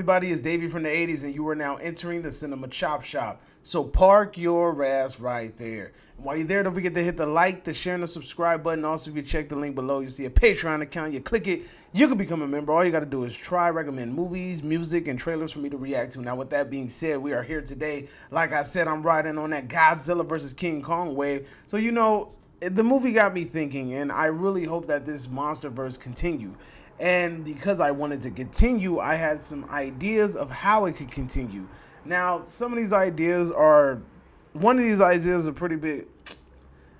everybody? It's Davey from the 80s, and you are now entering the Cinema Chop Shop. So park your ass right there. And while you're there, don't forget to hit the like, the share, and the subscribe button. Also, if you check the link below, you see a Patreon account. You click it, you can become a member. All you got to do is recommend movies, music, and trailers for me to react to. Now, with that being said, we are here today. Like I said, I'm riding on that Godzilla vs. King Kong wave. So, the movie got me thinking, and I really hope that this MonsterVerse continue. And because I wanted to continue, I had some ideas of how it could continue. Now, some of these ideas are, one of these ideas are pretty big.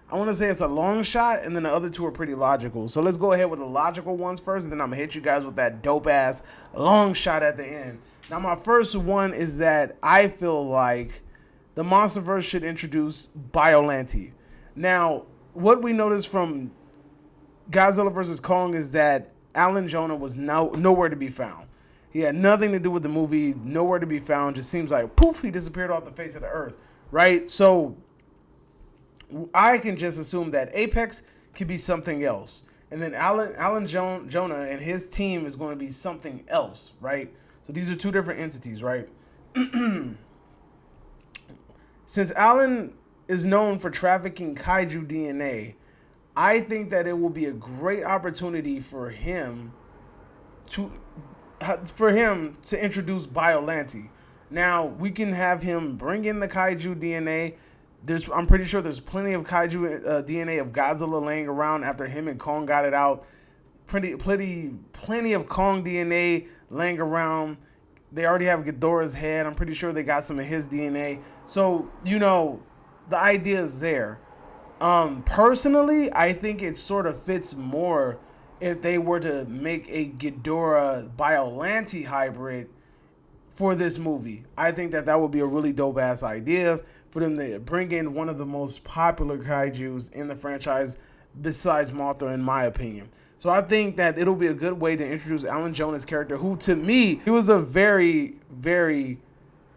I want to say it's a long shot, and then the other two are pretty logical. So let's go ahead with the logical ones first, and then I'm going to hit you guys with that dope-ass long shot at the end. Now, my first one is that I feel like the MonsterVerse should introduce Biollante. Now, what we noticed from Godzilla vs. Kong is that Alan Jonah was nowhere to be found. He had nothing to do with the movie, nowhere to be found. Just seems like, poof, he disappeared off the face of the earth, right? So I can just assume that Apex could be something else. And then Alan Jonah and his team is going to be something else, right? So these are two different entities, right? Since Alan is known for trafficking kaiju DNA, I think that it will be a great opportunity for him to introduce Biollante. Now, we can have him bring in the kaiju DNA. I'm pretty sure there's plenty of kaiju DNA of Godzilla laying around after him and Kong got it out. Plenty of Kong DNA laying around. They already have Ghidorah's head. I'm pretty sure they got some of his DNA. So, the idea is there. Personally, I think it sort of fits more if they were to make a Ghidorah Biollante hybrid for this movie. I think that would be a really dope ass idea for them to bring in one of the most popular kaijus in the franchise besides Mothra, in my opinion. So I think that it'll be a good way to introduce Alan Jonah's character, who to me, he was a very, very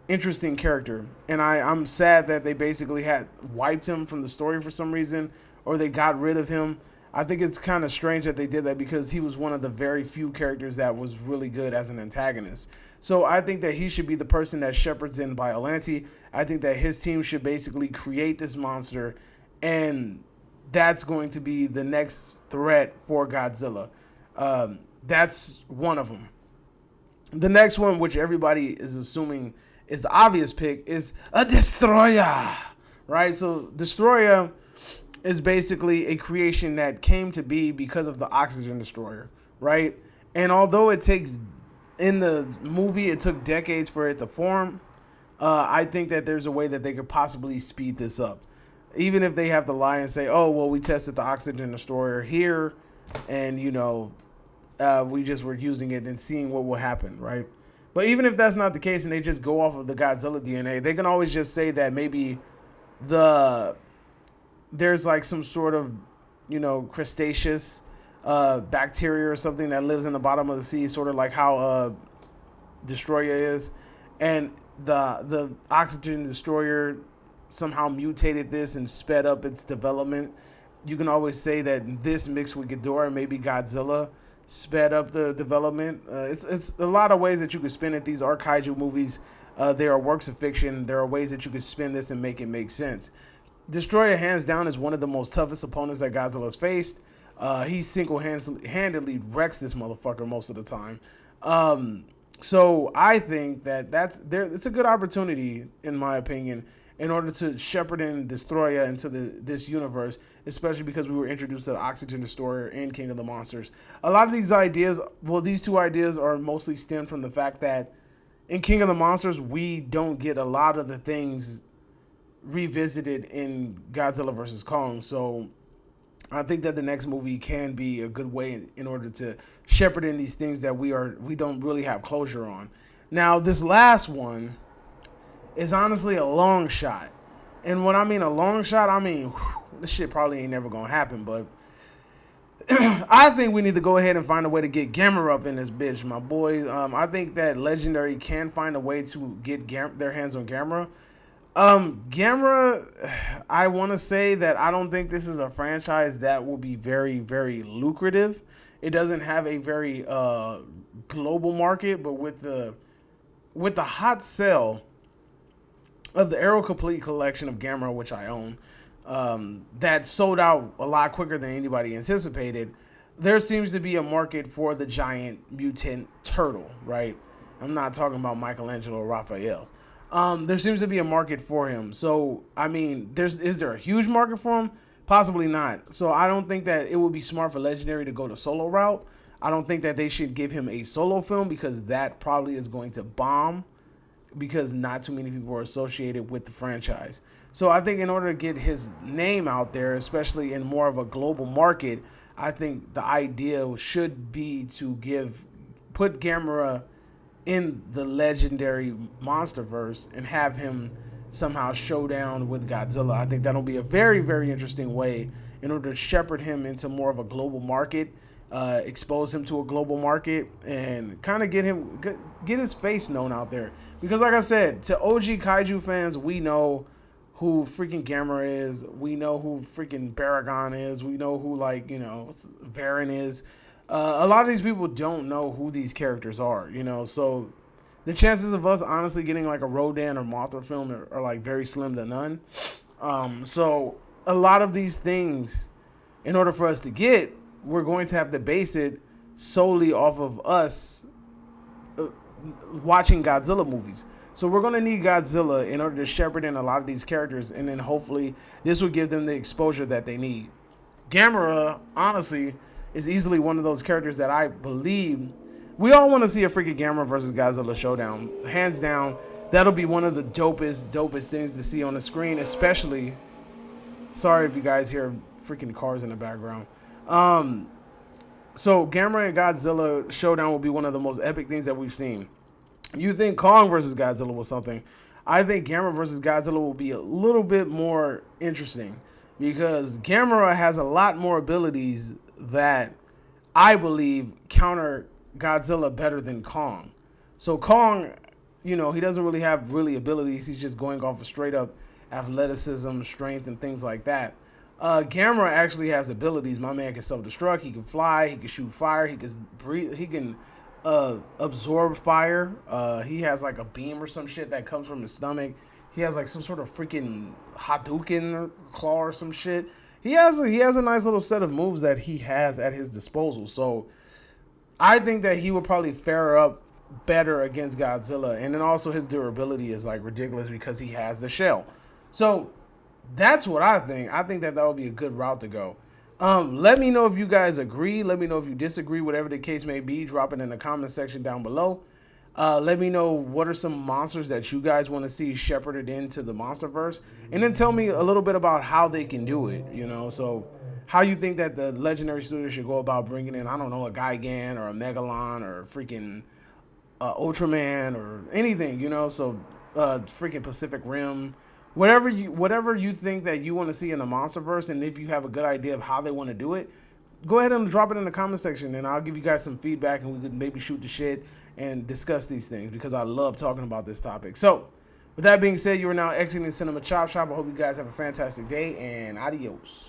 interesting character, and I'm sad that they basically had wiped him from the story for some reason, or they got rid of him. I think it's kind of strange that they did that because he was one of the very few characters that was really good as an antagonist. So I think that he should be the person that shepherds in Biollante. I think that his team should basically create this monster, and that's going to be the next threat for Godzilla. That's one of them. The next one, which everybody is assuming is the obvious pick, is a Destroyer, right? So Destroyer is basically a creation that came to be because of the Oxygen Destroyer, right? And although it takes, in the movie, it took decades for it to form, I think that there's a way that they could possibly speed this up. Even if they have to lie and say, oh, well, we tested the Oxygen Destroyer here, and, we just were using it and seeing what will happen, right? But even if that's not the case and they just go off of the Godzilla DNA, they can always just say that maybe there's like some sort of, crustaceous bacteria or something that lives in the bottom of the sea, sort of like how Destroyer is. And the Oxygen Destroyer somehow mutated this and sped up its development. You can always say that this mixed with Ghidorah, maybe Godzilla, sped up the development. It's a lot of ways that you could spin it. These are kaiju movies. They are works of fiction. There are ways that you could spin this and make it make sense. Destroyer, hands down, is one of the most toughest opponents that Godzilla's faced. He single-handedly wrecks this motherfucker most of the time. So I think that it's a good opportunity, in my opinion, in order to shepherd in Destroyer into this universe, especially because we were introduced to the Oxygen Destroyer in King of the Monsters. A lot of these ideas, these two ideas are mostly stemmed from the fact that in King of the Monsters, we don't get a lot of the things revisited in Godzilla vs. Kong. So I think that the next movie can be a good way in order to shepherd in these things that we don't really have closure on. Now, this last one is honestly a long shot. And when I mean a long shot, I mean, this shit probably ain't never gonna happen, but I think we need to go ahead and find a way to get Gamera up in this bitch, my boys. I think that Legendary can find a way to get their hands on Gamera. Gamera, I want to say that I don't think this is a franchise that will be very, very lucrative. It doesn't have a very global market, but with the with the hot sale of the Arrow Complete collection of Gamera, which I own, that sold out a lot quicker than anybody anticipated, there seems to be a market for the giant mutant turtle, right? I'm not talking about Michelangelo or Raphael. There seems to be a market for him. So, I mean, is there a huge market for him? Possibly not. So I don't think that it would be smart for Legendary to go the solo route. I don't think that they should give him a solo film because that probably is going to bomb because not too many people are associated with the franchise. So I think in order to get his name out there, especially in more of a global market, I think the idea should be to put Gamera in the Legendary MonsterVerse and have him somehow showdown with Godzilla. I think that'll be a very, very interesting way in order to shepherd him into more of a global market, expose him to a global market, and kind of get his face known out there. Because like I said, to OG Kaiju fans, we know who freaking Gamera is. We know who freaking Baragon is. We know who, like, Varan is. A lot of these people don't know who these characters are, so the chances of us honestly getting like a Rodan or Mothra film are like very slim to none. So a lot of these things, in order for us to get, we're going to have to base it solely off of us watching Godzilla movies. So we're going to need Godzilla in order to shepherd in a lot of these characters, and then hopefully this will give them the exposure that they need. Gamera, honestly, is easily one of those characters that I believe we all want to see a freaking Gamera versus Godzilla showdown. Hands down, that'll be one of the dopest things to see on the screen, especially, sorry if you guys hear freaking cars in the background. So Gamera and Godzilla showdown will be one of the most epic things that we've seen. You think Kong versus Godzilla was something. I think Gamera versus Godzilla will be a little bit more interesting because Gamera has a lot more abilities that I believe counter Godzilla better than Kong. So Kong, he doesn't really have abilities. He's just going off of straight up athleticism, strength, and things like that. Gamera actually has abilities. My man can self-destruct. He can fly. He can shoot fire. He can breathe. He can absorb fire. He has like a beam or some shit that comes from his stomach. He has like some sort of freaking Hadouken claw or some shit. He has a nice little set of moves that he has at his disposal. So I think that he would probably fare up better against Godzilla. And then also his durability is like ridiculous because he has the shell. So that's what I think. I think that would be a good route to go. Let me know if you guys agree. Let me know if you disagree, whatever the case may be. Drop it in the comment section down below. Let me know what are some monsters that you guys want to see shepherded into the MonsterVerse. And then tell me a little bit about how they can do it, So how you think that the Legendary Studio should go about bringing in, I don't know, a Gigan or a Megalon or a freaking Ultraman or anything, So freaking Pacific Rim. Whatever you think that you want to see in the MonsterVerse, and if you have a good idea of how they want to do it, go ahead and drop it in the comment section, and I'll give you guys some feedback, and we could maybe shoot the shit and discuss these things because I love talking about this topic. So, with that being said, you are now exiting the Cinema Chop Shop. I hope you guys have a fantastic day, and adios.